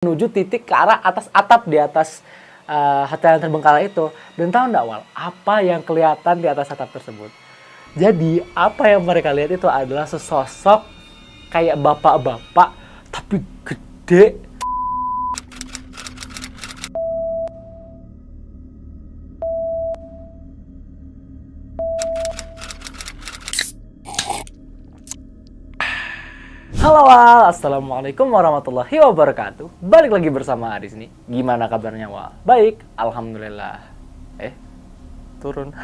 menuju titik ke arah atas atap di atas hotel yang terbengkalai itu. Dan tahu nggak, Wal, apa yang kelihatan di atas atap tersebut? Jadi apa yang mereka lihat itu adalah sesosok kayak bapak-bapak tapi gede. Halo Wal, assalamualaikum warahmatullahi wabarakatuh. Balik lagi bersama Aris nih. Gimana kabarnya, Wal? Baik, alhamdulillah. Turun.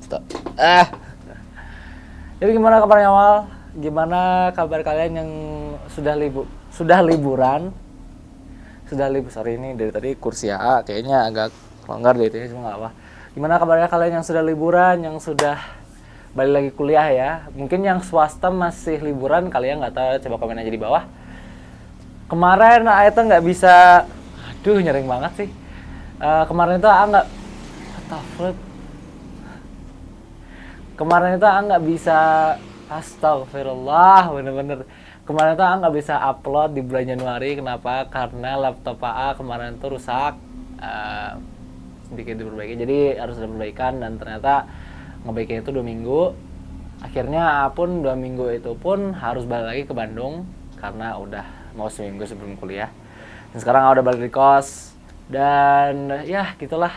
Stop. Jadi gimana kabarnya, Wal? Gimana kabar kalian yang sudah liburan? Sorry, ini dari tadi kursi AA kayaknya agak longgar deh, ini cuma nggak apa. Gimana kabarnya kalian yang sudah liburan, yang sudah balik lagi kuliah ya? Mungkin yang swasta masih liburan, kalian nggak tahu, coba komen aja di bawah. Kemarin itu nggak bisa, aduh nyering banget sih. Kemarin itu nggak bisa, astagfirullah, bener-bener. Kemarin itu nggak bisa upload di bulan Januari. Kenapa? Karena laptop AA kemarin tuh rusak, sedikit diperbaiki, jadi harus ada perbaikan, dan ternyata ngebaikin itu 2 minggu. Akhirnya pun 2 minggu itu pun harus balik lagi ke Bandung karena udah mau seminggu sebelum kuliah. Dan sekarang udah balik di kos. Dan ya gitulah,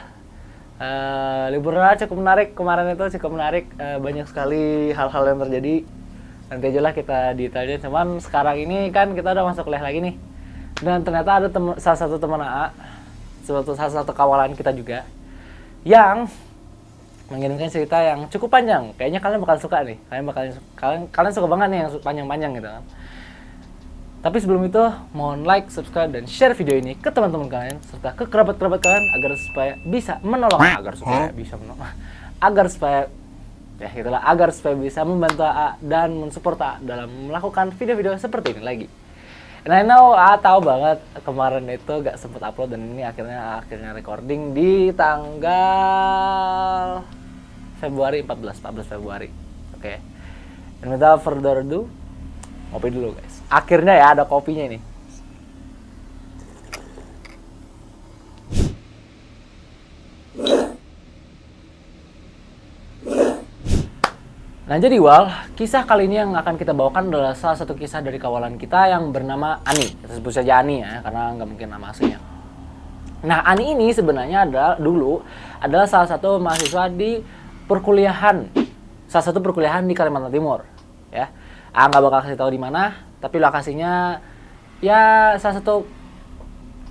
liburan cukup menarik. Kemarin itu cukup menarik, banyak sekali hal-hal yang terjadi. Nanti aja lah kita detailnya. Cuman sekarang ini kan kita udah masuk kuliah lagi nih. Dan ternyata ada salah satu teman AA, salah satu kawalan kita juga, yang mengirimkan cerita yang cukup panjang. Kayaknya kalian bakal suka nih. Kalian suka banget nih yang panjang-panjang gitu kan. Tapi sebelum itu, mohon like, subscribe, dan share video ini ke teman-teman kalian serta ke kerabat-kerabat kalian agar supaya bisa membantu AA dan mensupport AA dalam melakukan video-video seperti ini lagi. And I know tahu banget kemarin itu gak sempet upload, dan ini akhirnya recording di tanggal Februari 14 Februari. Oke. And without further ado, ngopi dulu guys. Akhirnya ya ada kopinya ini. Nah jadi Wal, kisah kali ini yang akan kita bawakan adalah salah satu kisah dari kawalan kita yang bernama Ani. Kita sebut saja Ani ya, karena nggak mungkin nama aslinya. Nah Ani ini sebenarnya dulu adalah salah satu mahasiswa di salah satu perkuliahan di Kalimantan Timur. Ya, nggak bakal kasih tahu di mana, tapi lokasinya ya salah satu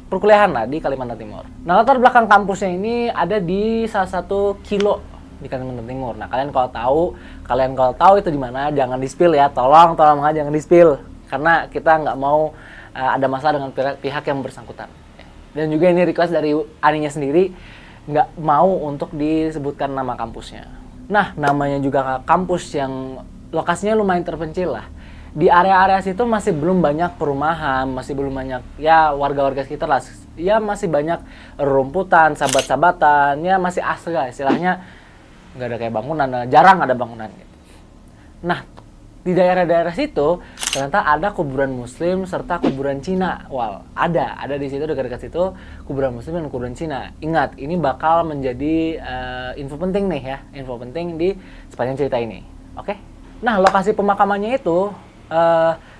perkuliahan lah di Kalimantan Timur. Nah latar belakang kampusnya ini ada di salah satu kilo di Kalimantan Timur. Nah kalian kalau tahu itu di mana, jangan di-spill ya, tolong jangan di-spill, karena kita nggak mau ada masalah dengan pihak yang bersangkutan. Dan juga ini request dari Aninya sendiri, nggak mau untuk disebutkan nama kampusnya. Nah namanya juga kampus yang lokasinya lumayan terpencil lah. Di area-area situ masih belum banyak perumahan, masih belum banyak ya warga-warga sekitar lah. Ya masih banyak rumputan, sahabat-sahabatan, ya masih asli lah istilahnya. Nggak ada kayak bangunan, jarang ada bangunan gitu. Nah di daerah-daerah situ ternyata ada kuburan Muslim serta kuburan Cina. Wal, ada di situ, dekat-dekat situ kuburan Muslim dan kuburan Cina. Ingat, ini bakal menjadi info penting nih ya, info penting di sepanjang cerita ini. Oke? Nah lokasi pemakamannya itu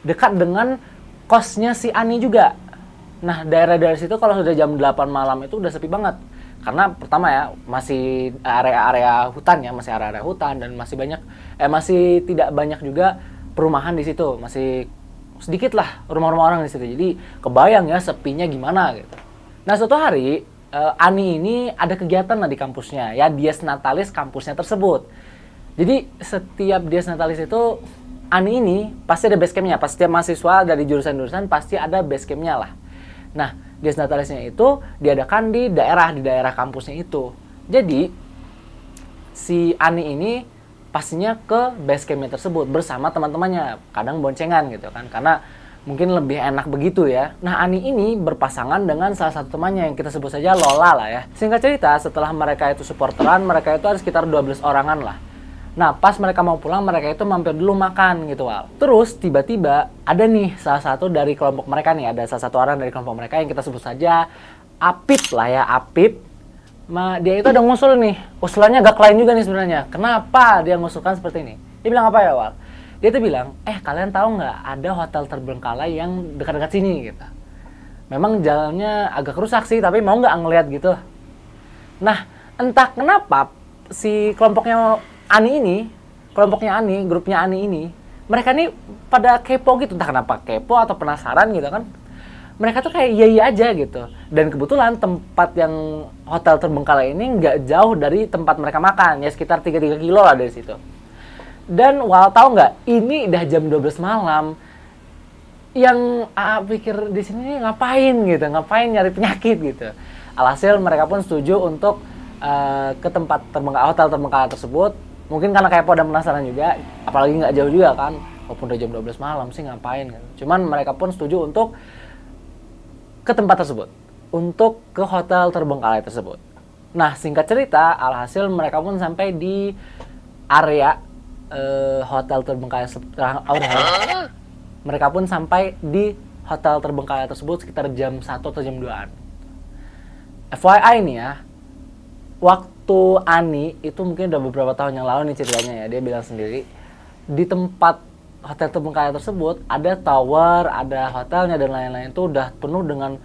dekat dengan kosnya si Ani juga. Nah daerah-daerah situ kalau sudah jam 8 malam itu udah sepi banget. Karena pertama ya, masih area-area hutan ya, masih area-area hutan, dan masih tidak banyak juga perumahan di situ, masih sedikit lah rumah-rumah orang di situ. Jadi kebayang ya sepinya gimana gitu. Nah suatu hari Ani ini ada kegiatan lah di kampusnya ya, Dies Natalis kampusnya tersebut. Jadi setiap Dies Natalis itu Ani ini pasti ada base campnya, pasti setiap mahasiswa dari jurusan-jurusan pasti ada base campnya lah. Nah Dies Natalisnya itu diadakan di daerah kampusnya itu. Jadi si Ani ini pastinya ke base campnya tersebut bersama teman-temannya, kadang boncengan gitu kan, karena mungkin lebih enak begitu ya. Nah Ani ini berpasangan dengan salah satu temannya yang kita sebut saja Lola lah ya. Singkat cerita, setelah mereka itu supporteran, mereka itu ada sekitar 12 orangan lah. Nah, pas mereka mau pulang, mereka itu mampir dulu makan gitu, Wal. Terus tiba-tiba ada nih salah satu dari kelompok mereka nih, ada salah satu orang dari kelompok mereka yang kita sebut saja Apip lah ya, Apip. Dia itu ada ngusul nih, usulannya agak lain juga nih sebenarnya. Kenapa dia ngusulkan seperti ini? Dia bilang apa ya, Wal? Dia tuh bilang, kalian tahu nggak ada hotel terbengkalai yang dekat-dekat sini gitu. Memang jalannya agak rusak sih, tapi mau nggak ngeliat gitu. Nah, entah kenapa si kelompoknya Ani ini, kelompoknya Ani, grupnya Ani ini, mereka nih pada kepo gitu, entah kenapa kepo atau penasaran gitu kan. Mereka tuh kayak iya aja gitu. Dan kebetulan tempat yang hotel terbengkalai ini nggak jauh dari tempat mereka makan, ya sekitar 3 kilo lah dari situ. Dan Wal tahu nggak, ini udah jam 12 malam. Yang pikir di sini ngapain gitu, ngapain nyari penyakit gitu. Alhasil mereka pun setuju untuk ke tempat hotel terbengkalai tersebut. Mungkin karena kepo dan penasaran juga, apalagi nggak jauh juga kan, walaupun udah jam 12 malam sih ngapain gitu. Cuman mereka pun setuju untuk ke tempat tersebut, untuk ke hotel terbengkalai tersebut. Nah, singkat cerita, alhasil mereka pun sampai di area hotel terbengkalai mereka pun sampai di hotel terbengkalai tersebut sekitar jam 1 atau jam 2-an. FYI nih ya, waktu Ani itu mungkin udah beberapa tahun yang lalu nih ceritanya ya, dia bilang sendiri di tempat hotel terbengkalai tersebut ada tower, ada hotelnya dan lain-lain itu udah penuh dengan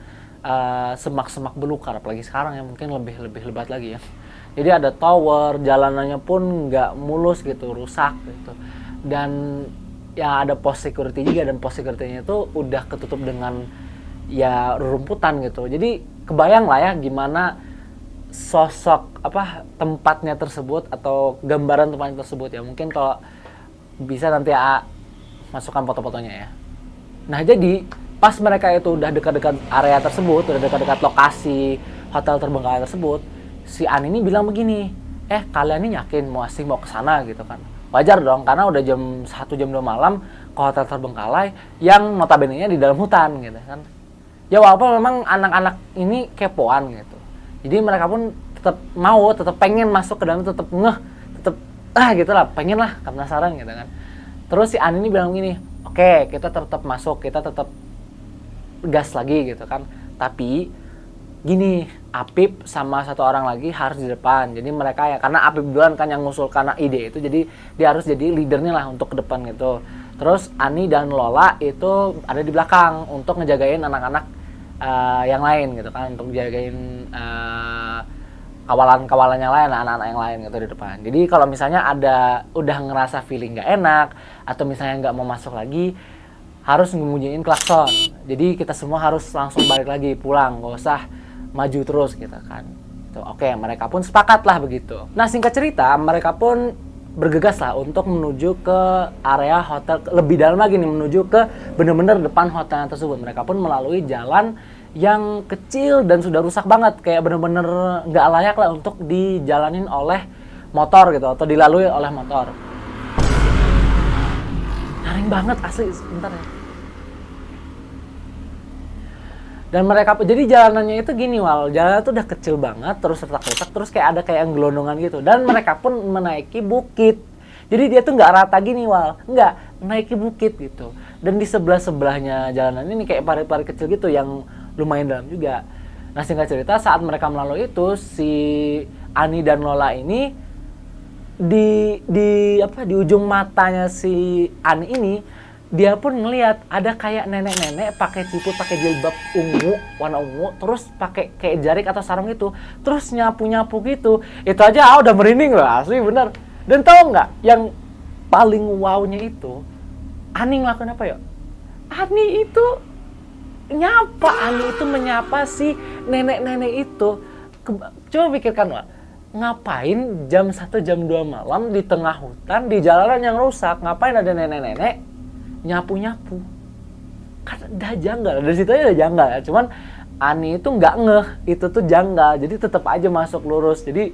semak-semak belukar, apalagi sekarang ya mungkin lebih lebat lagi ya. Jadi ada tower, jalanannya pun nggak mulus gitu, rusak gitu. Dan ya ada pos security juga, dan pos security-nya itu udah ketutup dengan ya rerumputan gitu. Jadi kebayang lah ya gimana sosok tempatnya tersebut atau gambaran tempatnya tersebut ya. Mungkin kalau bisa nanti masukkan foto-fotonya ya. Nah, jadi pas mereka itu udah dekat-dekat area tersebut, udah dekat-dekat lokasi hotel terbengkalai tersebut, si Ani ini bilang begini, kalian ini yakin mau ke sana gitu kan. Wajar dong, karena udah jam 1 jam 2 malam ke hotel terbengkalai yang notabene-nya di dalam hutan gitu kan. Ya walaupun memang anak-anak ini kepoan gitu. Jadi mereka pun tetap pengen masuk ke dalam, tetap gitulah, pengen lah, penasaran gitu kan. Terus si Ani ini bilang gini, oke, kita tetap masuk, kita tetap gas lagi gitu kan. Tapi gini, Apip sama satu orang lagi harus di depan. Jadi mereka ya, karena Apip duluan kan yang ngusul karena ide itu, jadi dia harus jadi leadernya lah untuk ke depan gitu. Terus Ani dan Lola itu ada di belakang untuk ngejagain anak-anak yang lain gitu kan, untuk jagain kawalan-kawalan yang lain, anak-anak yang lain gitu di depan. Jadi kalau misalnya udah ngerasa feeling nggak enak atau misalnya nggak mau masuk lagi, harus ngebunyiin klakson. Jadi kita semua harus langsung balik lagi pulang, nggak usah maju terus gitu kan. Oke, mereka pun sepakat lah begitu. Nah, singkat cerita, mereka pun bergegas lah untuk menuju ke area hotel, lebih dalam lagi nih, menuju ke bener-bener depan hotel tersebut. Mereka pun melalui jalan yang kecil dan sudah rusak banget, kayak bener-bener nggak layak lah untuk dijalanin oleh motor gitu, atau dilalui oleh motor. Nyaring banget asli, sebentar ya. Dan mereka, jadi jalanannya itu gini Wal, jalan itu udah kecil banget, terus retak-retak, terus kayak ada kayak gelondongan gitu. Dan mereka pun menaiki bukit. Jadi dia tuh nggak rata gini Wal, nggak, menaiki bukit gitu. Dan di sebelah-sebelahnya jalanan ini kayak parit-parit kecil gitu yang lumayan dalam juga. Nah, singkat cerita, saat mereka melalui itu, si Ani dan Lola ini di ujung matanya si Ani ini, dia pun ngelihat ada kayak nenek-nenek pakai siput, pakai jilbab ungu, warna ungu, terus pakai kayak jarik atau sarung itu, terus nyapu-nyapu gitu. Itu aja udah merinding loh, asli bener. Dan tau nggak, yang paling wownya itu, Ani ngelakuin apa ya? Ani itu menyapa si nenek-nenek itu. Coba pikirkan lah, ngapain jam 1 jam 2 malam di tengah hutan, di jalanan yang rusak, ngapain ada nenek-nenek nyapu-nyapu? Kan udah janggal, dari situ aja udah janggal ya. Cuman Ani itu nggak ngeh itu tuh janggal, jadi tetap aja masuk lurus. Jadi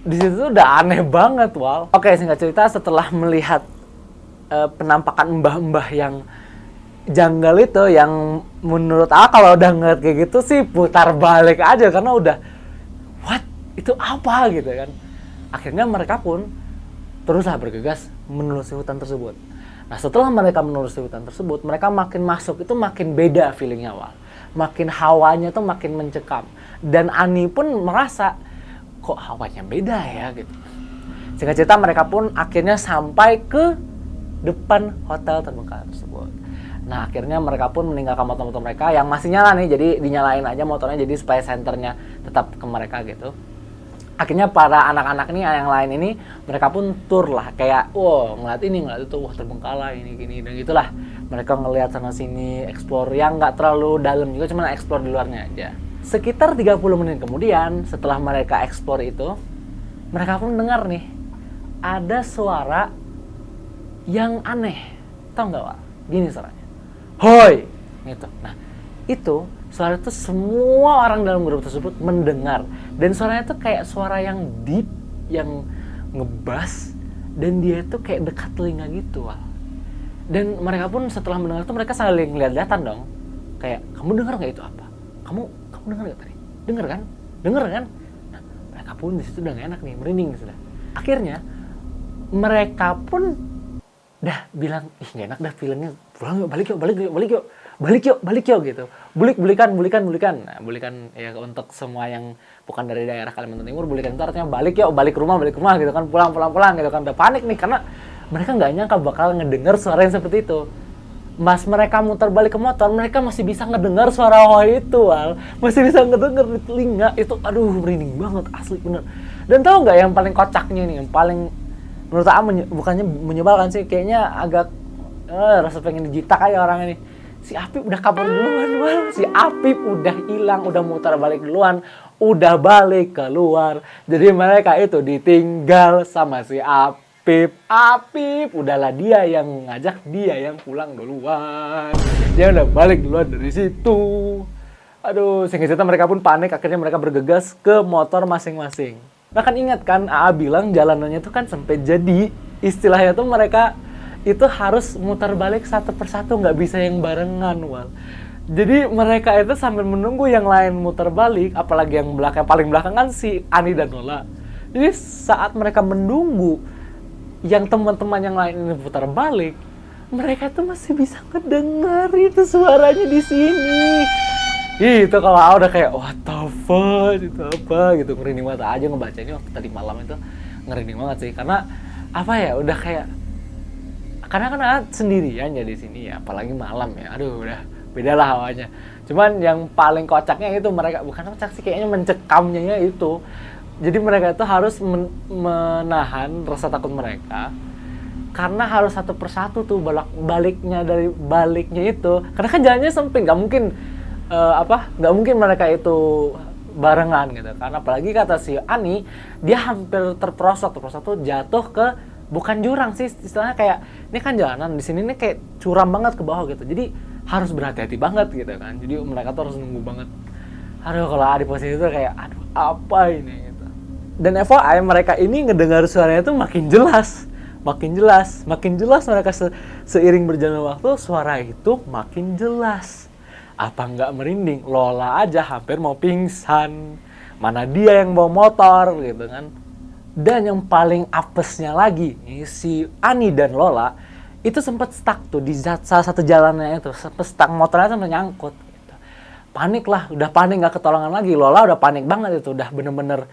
di situ tuh udah aneh banget Wal. Oke, singkat cerita, setelah melihat penampakan mbah-mbah yang janggal itu, yang menurut kalau udah ngeliat kayak gitu sih putar balik aja, karena udah what, itu apa gitu kan. Akhirnya mereka pun teruslah bergegas menelusuri hutan tersebut. Nah, setelah mereka menelusuri hutan tersebut, mereka makin masuk itu makin beda feelingnya, Wal. Makin hawanya tuh makin mencekam. Dan Ani pun merasa, kok hawanya beda ya gitu. Singkat cerita, mereka pun akhirnya sampai ke depan hotel terbengkalai tersebut. Nah, akhirnya mereka pun meninggalkan motor-motor mereka yang masih nyala nih, jadi dinyalain aja motornya jadi supaya senternya tetap ke mereka gitu. Akhirnya para anak-anak nih yang lain ini, mereka pun tur lah, kayak ngeliat ini, ngeliat itu, wah terbengkalai ini gini dan gitulah. Mereka ngeliat sana sini, explore yang nggak terlalu dalam juga, cuma explore di luarnya aja. Sekitar 30 menit kemudian, setelah mereka explore itu, mereka pun dengar nih, ada suara yang aneh. Tau nggak, Wak? Gini suaranya. Hoi! Gitu. Nah, itu suara itu semua orang dalam grup tersebut mendengar. Dan suaranya itu kayak suara yang deep, yang ngebas, dan dia itu kayak dekat telinga gitu, Wal. Dan mereka pun setelah mendengar itu, mereka saling lihat-lihatan dong. Kayak, kamu dengar nggak itu apa? Kamu dengar nggak tadi? Dengar kan? Dengar kan? Nah, mereka pun di situ udah nggak enak nih, merinding sudah. Akhirnya, mereka pun dah bilang, ih nggak enak dah feelingnya, pulang yuk, balik yuk gitu. Bulikan. Nah, bulikan ya untuk semua yang bukan dari daerah Kalimantan Timur, bulikan itu artinya balik rumah gitu kan, pulang gitu kan. Udah panik nih karena mereka nggak nyangka bakal ngedengar suara yang seperti itu. Mas mereka muter balik ke motor, mereka masih bisa ngedengar suara hoi itu, Wal. Masih bisa ngedengar di telinga itu. Aduh, merinding banget asli bener. Dan tahu nggak yang paling kocaknya nih, yang paling menurut aku bukannya menyebalkan sih, kayaknya agak rasa pengen dijitak aja orang ini. Si Apip udah kabur duluan, Wal. Si Apip udah hilang, udah muter balik duluan, udah balik keluar. Jadi mereka itu ditinggal sama si Apip. Udahlah dia yang ngajak, dia yang pulang duluan. Dia udah balik duluan dari situ. Aduh, singkat cerita mereka pun panik, akhirnya mereka bergegas ke motor masing-masing. Nah kan ingat kan, AA bilang jalanannya tuh kan sampai jadi, istilahnya tuh mereka itu harus mutar balik satu persatu, nggak bisa yang barengan, Wal. Jadi mereka itu sambil menunggu yang lain mutar balik, apalagi yang paling belakang kan si Ani dan Lola. Jadi saat mereka menunggu yang teman-teman yang lain ini putar balik, mereka tuh masih bisa ngedengar itu suaranya di sini. Itu kalau udah kayak what the fuck, itu apa gitu, merinding banget aja ngebacanya waktu tadi malam itu, ngerinding banget sih karena apa ya, udah kayak karena kan sendirian ya di sini ya, apalagi malam ya, aduh udah beda lah hawanya. Cuman yang paling kocaknya itu mereka, bukan kocak sih, kayaknya mencekamnya itu. Jadi mereka itu harus menahan rasa takut mereka karena harus satu persatu tuh baliknya dari baliknya itu, karena kan jalannya sempit, nggak mungkin nggak mungkin mereka itu barengan gitu. Karena apalagi kata si Ani, dia hampir terperosok tuh jatuh ke, bukan jurang sih istilahnya, kayak ini kan jalanan di sini nih kayak curam banget ke bawah gitu. Jadi harus berhati-hati banget gitu kan. Jadi mereka tuh harus nunggu banget. Aduh, kalau di posisi itu kayak aduh apa ini gitu. Dan FYI mereka ini ngedengar suaranya tuh makin jelas mereka seiring berjalan waktu, suara itu makin jelas. Apa nggak merinding? Lola aja hampir mau pingsan. Mana dia yang bawa motor gitu kan. Dan yang paling apesnya lagi, si Ani dan Lola itu sempat stuck tuh di salah satu jalannya itu. Sempat stuck, motornya sampai nyangkut gitu. Panik lah, udah panik nggak ketolongan lagi. Lola udah panik banget itu, udah bener-bener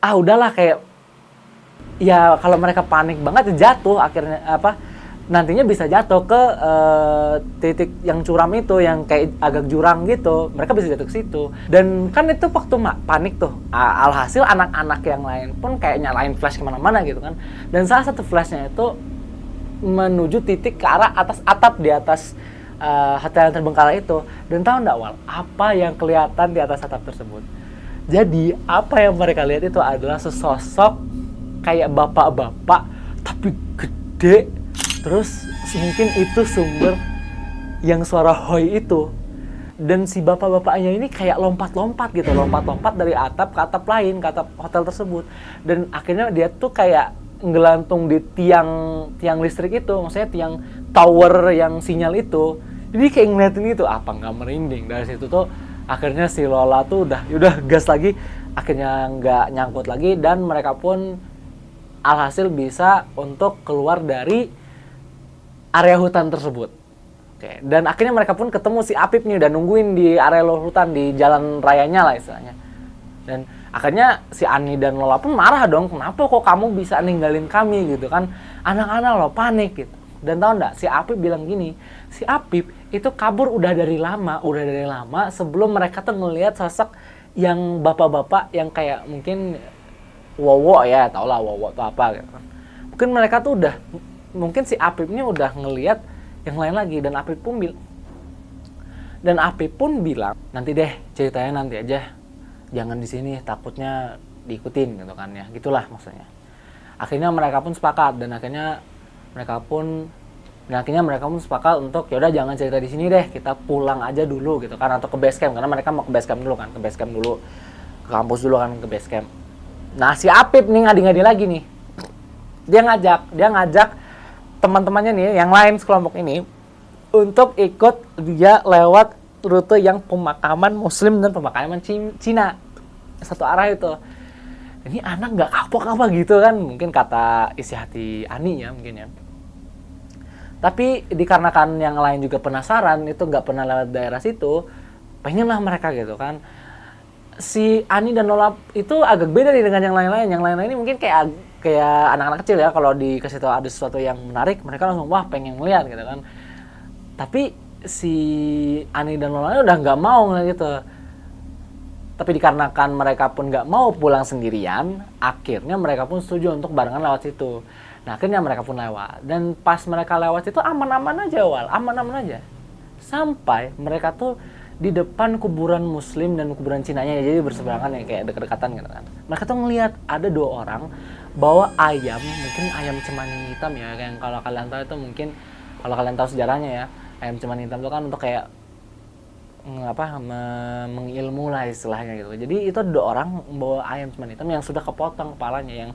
udahlah kayak ya kalau mereka panik banget jatuh akhirnya nantinya bisa jatuh ke titik yang curam itu, yang kayak agak jurang gitu. Mereka bisa jatuh ke situ. Dan kan itu waktu panik tuh, alhasil anak-anak yang lain pun kayak nyalain flash kemana-mana gitu kan. Dan salah satu flashnya itu menuju titik ke arah atas atap di atas hotel yang terbengkalai itu. Dan tahu nggak, Wal, apa yang kelihatan di atas atap tersebut? Jadi apa yang mereka lihat itu adalah sesosok kayak bapak-bapak tapi gede. Terus mungkin itu sumber yang suara hoi itu. Dan si bapak-bapaknya ini kayak lompat-lompat gitu, lompat-lompat dari atap ke atap lain, ke atap hotel tersebut. Dan akhirnya dia tuh kayak ngelantung di tiang listrik itu, maksudnya tiang tower yang sinyal itu. Jadi kayak ngeliatin itu, apa nggak merinding. Dari situ tuh akhirnya si Lola tuh udah gas lagi, akhirnya nggak nyangkut lagi, dan mereka pun alhasil bisa untuk keluar dari area hutan tersebut. Oke, dan akhirnya mereka pun ketemu si Apip nih, udah nungguin di area hutan, di jalan rayanya lah istilahnya. Dan akhirnya si Ani dan Lola pun marah dong, kenapa kok kamu bisa ninggalin kami gitu kan, anak-anak lo panik gitu. Dan tau nggak, si Apip bilang gini, si Apip itu kabur udah dari lama sebelum mereka tuh ngelihat sosok yang bapak-bapak yang kayak mungkin Wowo ya, tau lah Wowo atau apa gitu kan. Mungkin mereka tuh mungkin si Apip ini udah ngelihat yang lain lagi, dan Apip pun bilang nanti deh ceritanya nanti aja, jangan di sini takutnya diikutin gitu kan ya, gitulah maksudnya. Akhirnya mereka pun sepakat dan akhirnya mereka pun sepakat untuk yaudah jangan cerita di sini deh, kita pulang aja dulu gitu kan, atau ke base camp, karena mereka mau ke base camp dulu kan, ke kampus dulu kan, ke base camp. Nah si Apip nih ngadi-ngadi lagi nih, dia ngajak teman-temannya nih yang lain sekelompok ini untuk ikut dia lewat rute yang pemakaman Muslim dan pemakaman Cina, satu arah itu. Ini anak nggak kapok apa gitu kan, mungkin kata isi hati Ani ya mungkin ya. Tapi dikarenakan yang lain juga penasaran, itu nggak pernah lewat daerah situ, pengen lah mereka gitu kan. Si Ani dan Lola itu agak beda nih dengan yang lain-lain. Yang lain-lain ini mungkin kayak anak-anak kecil ya, kalau dikasih tahu ada sesuatu yang menarik, mereka langsung wah pengen ngeliat gitu kan. Tapi si Ani dan Lola udah nggak mau ngeliat gitu. Tapi dikarenakan mereka pun nggak mau pulang sendirian, akhirnya mereka pun setuju untuk barengan lewat situ. Nah akhirnya mereka pun lewat, dan pas mereka lewat itu aman-aman aja. Sampai mereka tuh di depan kuburan Muslim dan kuburan Cinanya, jadi berseberangan ya, kayak deket-dekatan gitu kan. Mereka tuh ngelihat ada 2 orang bawa ayam, mungkin ayam cemani hitam ya, yang kalau kalian tahu itu mungkin, kalau kalian tahu sejarahnya ya, ayam cemani hitam itu kan untuk kayak mengilmu lah istilahnya gitu. Jadi itu ada 2 orang bawa ayam cemani hitam yang sudah kepotong kepalanya,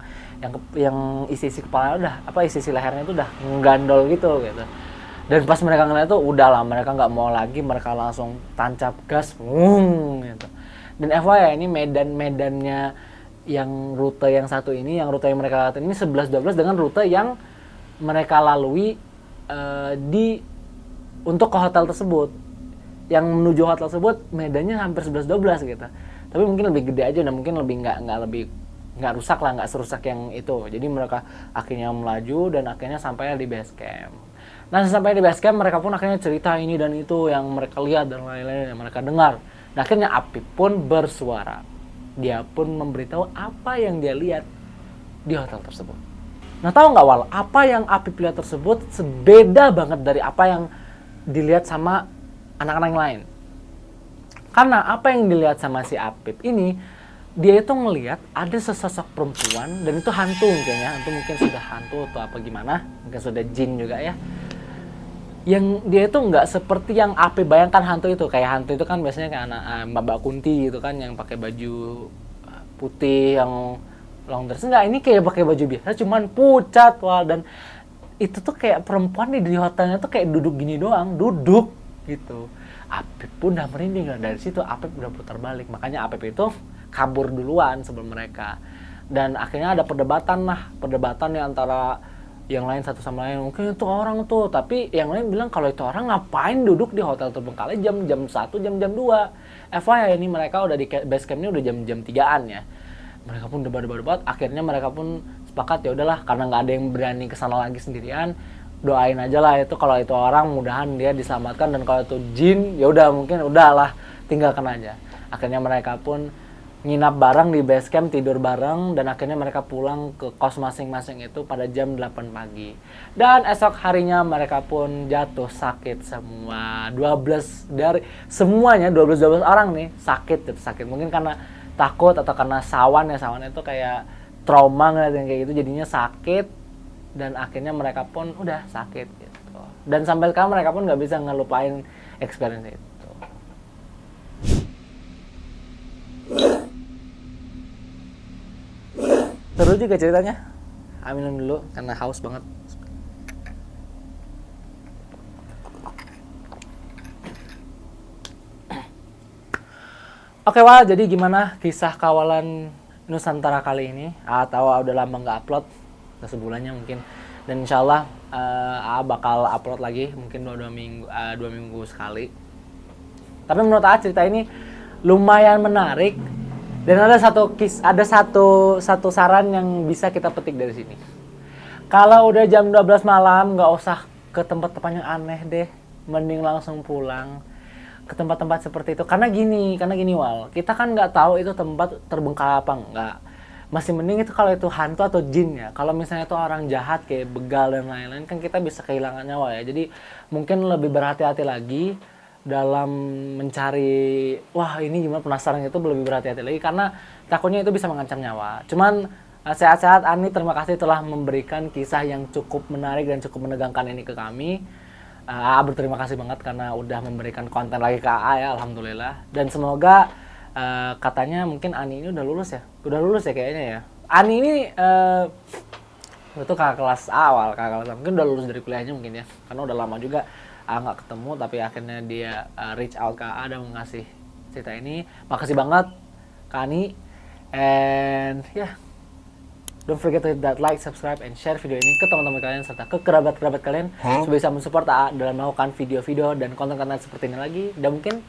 yang isi kepala isi lehernya itu udah ngegandol gitu. Dan pas mereka ngeliat tuh udahlah, mereka nggak mau lagi, mereka langsung tancap gas, gitu. Dan FYI ini medannya yang rute yang satu ini, yang rute yang mereka lalui ini 11-12 dengan rute yang mereka lalui untuk ke hotel tersebut. Yang menuju hotel tersebut medannya hampir 11-12 gitu. Tapi mungkin lebih gede aja, dan mungkin lebih nggak rusak lah, nggak serusak yang itu. Jadi mereka akhirnya melaju dan akhirnya sampai di base camp. Nah sampai di base camp mereka pun akhirnya cerita ini dan itu yang mereka lihat dan lain-lain yang mereka dengar. Nah akhirnya Apip pun bersuara. Dia pun memberitahu apa yang dia lihat di hotel tersebut. Nah tahu nggak Wal, apa yang Apip lihat tersebut beda banget dari apa yang dilihat sama anak-anak yang lain. Karena apa yang dilihat sama si Apip ini, dia itu ngelihat ada sesosok perempuan, dan itu hantu kayaknya, itu mungkin sudah hantu atau apa gimana, mungkin sudah jin juga ya. Yang dia itu nggak seperti yang Apip bayangkan hantu itu. Kayak hantu itu kan biasanya kayak anak Mbak Kunti gitu kan, yang pakai baju putih yang long dress. Enggak, ini kayak pakai baju biasa cuman pucat Wal, dan itu tuh kayak perempuan di hotelnya tuh kayak duduk gini doang, duduk gitu. Apip pun udah merinding, dari situ Apip udah putar balik. Makanya Apip itu kabur duluan sebelum mereka. Dan akhirnya ada perdebatan nih antara yang lain satu sama lain, mungkin itu orang tuh, tapi yang lain bilang kalau itu orang ngapain duduk di hotel terbengkalai jam 1, jam 2. FYI ini mereka udah di base camp ini udah jam 3-an ya. Mereka pun debat, akhirnya mereka pun sepakat ya udahlah, karena nggak ada yang berani kesana lagi sendirian, doain aja lah itu, kalau itu orang mudahan dia diselamatkan, dan kalau itu jin ya udah mungkin udahlah tinggalkan aja. Akhirnya mereka pun nginap bareng di base camp, tidur bareng, dan akhirnya mereka pulang ke kos masing-masing itu pada jam 8 pagi. Dan esok harinya mereka pun jatuh sakit semua. 12 orang nih sakit. Mungkin karena takut atau karena sawan itu kayak trauma ngeliatin kayak gitu, jadinya sakit, dan akhirnya mereka pun udah sakit gitu. Dan sampai sekarang mereka pun nggak bisa ngelupain experience itu. Seru juga ceritanya. Minum dulu karena haus banget. Oke Wal, jadi gimana kisah kawalan Nusantara kali ini? Atau udah lama nggak upload? atau sebulannya mungkin. Dan insyaallah AA bakal upload lagi mungkin dua minggu sekali. Tapi menurut AA cerita ini lumayan menarik dan ada satu saran yang bisa kita petik dari sini. Kalau udah jam 12 malam nggak usah ke tempat-tempat yang aneh deh, mending langsung pulang ke tempat-tempat seperti itu. Karena gini Wal, kita kan nggak tahu itu tempat terbengkalai apa enggak. Masih mending itu kalau itu hantu atau jin ya. Kalau misalnya itu orang jahat kayak begal dan lain-lain kan kita bisa kehilangan nyawa ya. Jadi mungkin lebih berhati-hati lagi dalam mencari, wah ini gimana, penasaran, itu lebih berhati-hati lagi karena takutnya itu bisa mengancam nyawa. Cuman sehat-sehat Ani, terima kasih telah memberikan kisah yang cukup menarik dan cukup menegangkan ini ke kami. AA berterima kasih banget karena udah memberikan konten lagi ke AA ya, alhamdulillah. Dan semoga katanya mungkin Ani ini udah lulus ya kayaknya ya. Ani ini itu kakak kelas awal, mungkin udah lulus dari kuliahnya mungkin ya, karena udah lama juga nggak ketemu, tapi akhirnya dia reach out ke AA dan mengasih cerita ini. Makasih banget Kak Ani, and don't forget to hit that like, subscribe, and share video ini ke teman-teman kalian serta ke kerabat-kerabat kalian supaya bisa mensupport AA dalam melakukan video-video dan konten-konten seperti ini lagi. Dan mungkin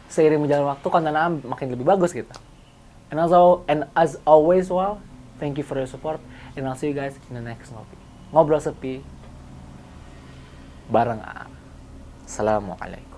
seiring berjalan waktu konten AA makin lebih bagus gitu. And as always, thank you for your support, and I'll see you guys in the next ngobrol sepi bareng AA. Assalamualaikum.